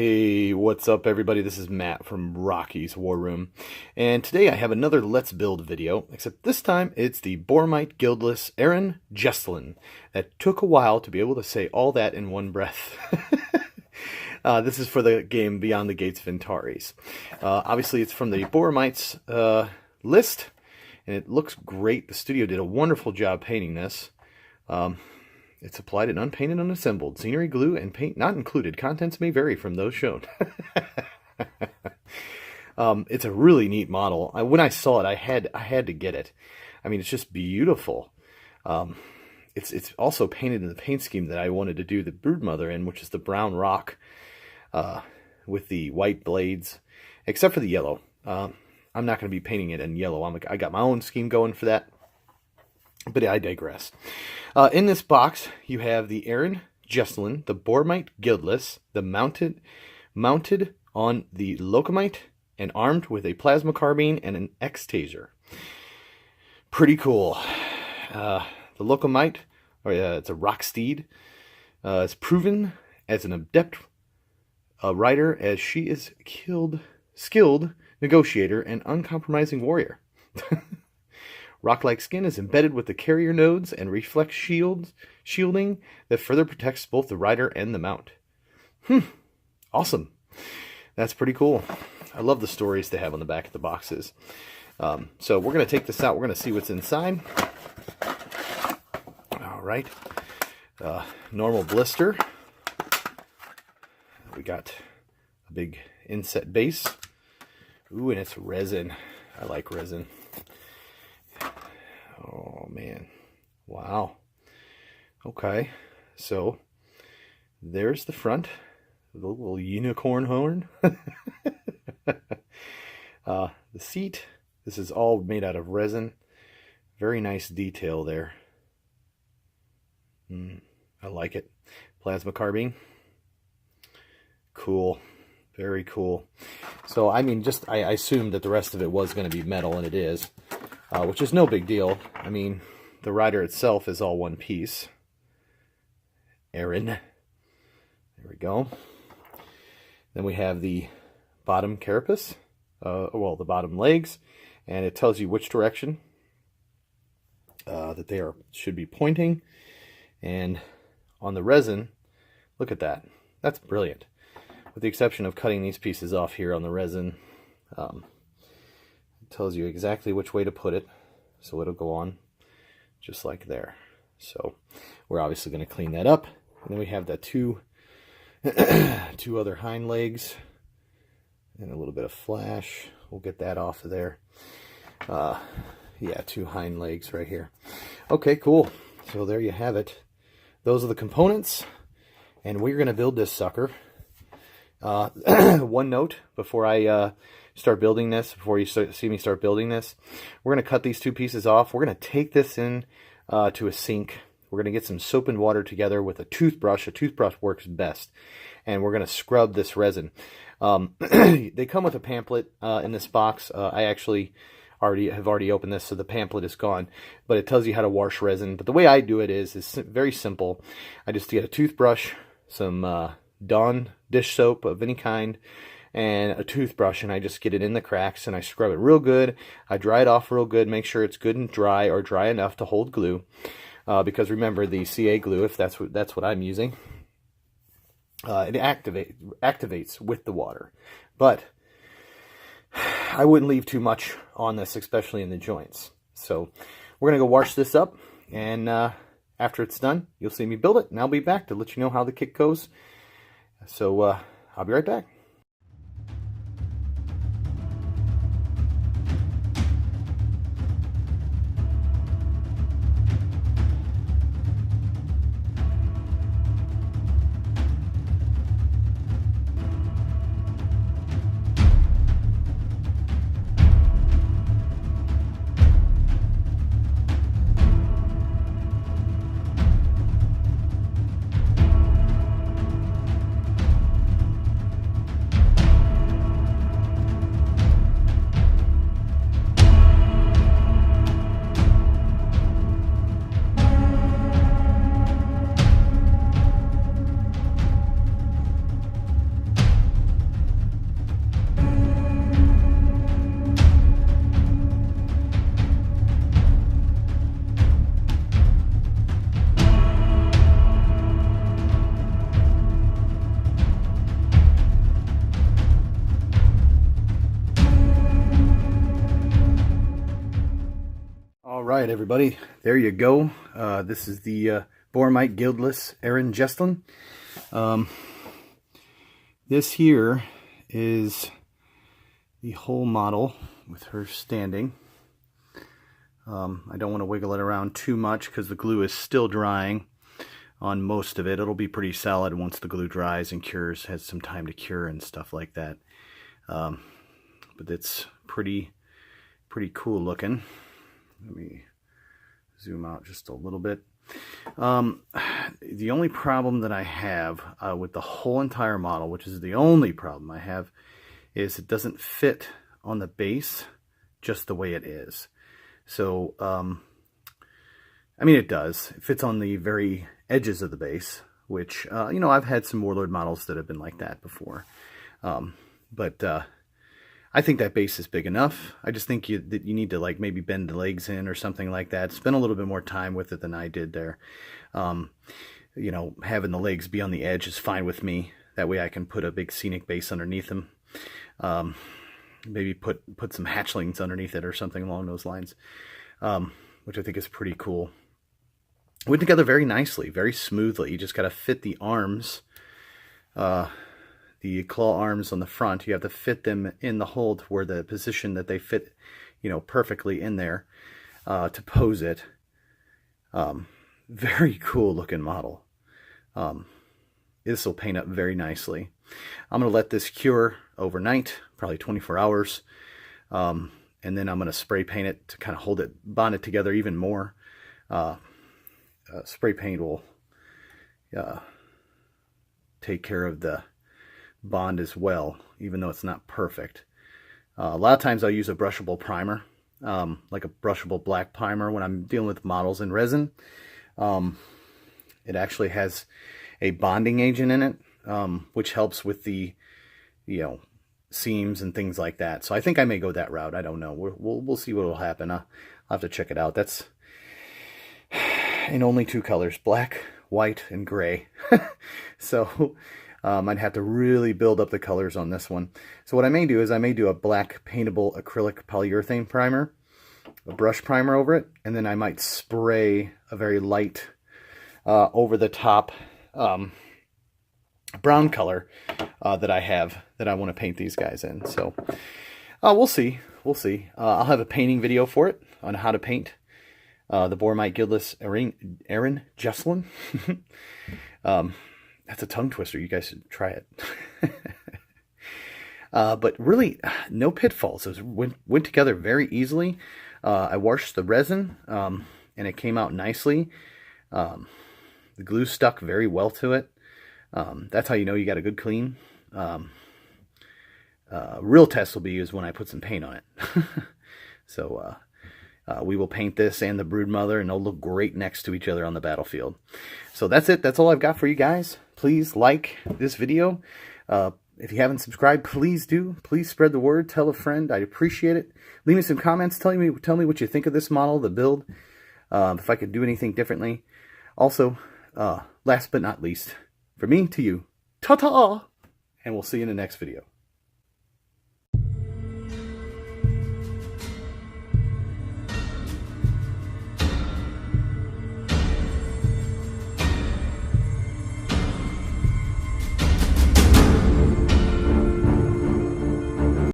Hey, what's up everybody? This is Matt from Rocky's War Room, and today I have another Let's Build video, except this time it's the Boromite Guildess Arran Gestalin. That took a while to be able to say all that in one breath. This is for the game Beyond the Gates of Antares. Obviously it's from the Boromites list, and it looks great. The studio did a wonderful job painting this. It's applied and unpainted, unassembled. Scenery, glue, and paint not included. Contents may vary from those shown. It's a really neat model. When I saw it, I had to get it. I mean, it's just beautiful. It's also painted in the paint scheme that I wanted to do the Broodmother in, which is the brown rock with the white blades, except for the yellow. I'm not going to be painting it in yellow. I got my own scheme going for that. But I digress. In this box, you have the Arran Gestalin, the Boromite Guildess, the mounted on the Locomite, and armed with a plasma carbine and an X-taser. Pretty cool. The Locomite, it's a rock steed, is proven as an adept rider, as she is skilled negotiator and uncompromising warrior. Rock-like skin is embedded with the carrier nodes and reflex shielding that further protects both the rider and the mount. Awesome. That's pretty cool. I love the stories they have on the back of the boxes. So we're going to take this out. We're going to see what's inside. All right. Normal blister. We got a big inset base. Ooh, and it's resin. I like resin. Oh man, wow. Okay, so there's the front, the little unicorn horn. The seat, this is all made out of resin. Very nice detail there. I like it. Plasma carbine. Cool. Very cool. So I mean, I assumed that the rest of it was going to be metal, and it is. Which is no big deal. I mean, the rider itself is all one piece. Arran. There we go. Then we have the bottom carapace, well, the bottom legs, and it tells you which direction that they should be pointing. And on the resin, look at that. That's brilliant. With the exception of cutting these pieces off here on the resin, tells you exactly which way to put it, so it'll go on just like there. So we're obviously going to clean that up, and then we have the two other hind legs and a little bit of flash. We'll get that off of there. Yeah, two hind legs right here. Okay, cool. So there you have it. Those are the components, and we're going to build this sucker. One note before I start building this, before you see me start building this, we're going to cut these two pieces off. We're going to take this in to a sink. We're going to get some soap and water together with a toothbrush. A toothbrush works best. And we're going to scrub this resin. They come with a pamphlet in this box. I actually have already opened this, so the pamphlet is gone. But it tells you how to wash resin. But the way I do it is very simple. I just get a toothbrush, some Dawn dish soap of any kind, and a toothbrush, and I just get it in the cracks and I scrub it real good. I dry it off real good, make sure it's good and dry, or dry enough to hold glue, because remember, the CA glue, if that's what I'm using, it activates with the water. But I wouldn't leave too much on this, especially in the joints. So we're gonna go wash this up, and after it's done, you'll see me build it, and I'll be back to let you know how the kit goes. So I'll be right back. right, everybody, there you go. This is the Boromite Guildess Arran Gestalin. This here is the whole model with her standing. I don't want to wiggle it around too much because the glue is still drying on most of it. It'll be pretty solid once the glue dries and cures, has some time to cure and stuff like that. But it's pretty cool looking. Let me zoom out just a little bit. The only problem that I have with the whole entire model, which is the only problem I have, is it doesn't fit on the base just the way it is. So, I mean, it does. It fits on the very edges of the base, which, you know, I've had some Warlord models that have been like that before. But I think that base is big enough. I just think that you need to, like, maybe bend the legs in or something like that. Spend a little bit more time with it than I did there. You know, having the legs be on the edge is fine with me. That way I can put a big scenic base underneath them. Maybe put some hatchlings underneath it or something along those lines, which I think is pretty cool. Went together very nicely, very smoothly. You just got to fit the arms, the claw arms on the front. You have to fit them in the hole to where the position that they fit, you know, perfectly in there to pose it. Very cool looking model. This will paint up very nicely. I'm going to let this cure overnight, probably 24 hours. And then I'm going to spray paint it to kind of hold it, bond it together even more. Spray paint will take care of the bond as well, even though it's not perfect. A lot of times I'll use a brushable primer, like a brushable black primer when I'm dealing with models in resin. It actually has a bonding agent in it, which helps with the, you know, seams and things like that. So I think I may go that route. I don't know. We'll see what will happen. I'll have to check it out. That's in only two colors, black, white, and gray. So I'd have to really build up the colors on this one. So what I may do is I may do a black paintable acrylic polyurethane primer, a brush primer over it, and then I might spray a very light over the top brown color that I have that I want to paint these guys in. So we'll see. We'll see. I'll have a painting video for it on how to paint the Boromite Guildess Arran Gestalin. That's a tongue twister. You guys should try it. But really, no pitfalls. It went together very easily. I washed the resin, and it came out nicely. The glue stuck very well to it. That's how you know you got a good clean. Real test will be used when I put some paint on it. So we will paint this and the Broodmother, and they'll look great next to each other on the battlefield. So that's it. That's all I've got for you guys. Please like this video. If you haven't subscribed, please do. Please spread the word. Tell a friend. I'd appreciate it. Leave me some comments. Tell me what you think of this model, the build. If I could do anything differently. Also, last but not least, from me to you, ta-ta! And we'll see you in the next video.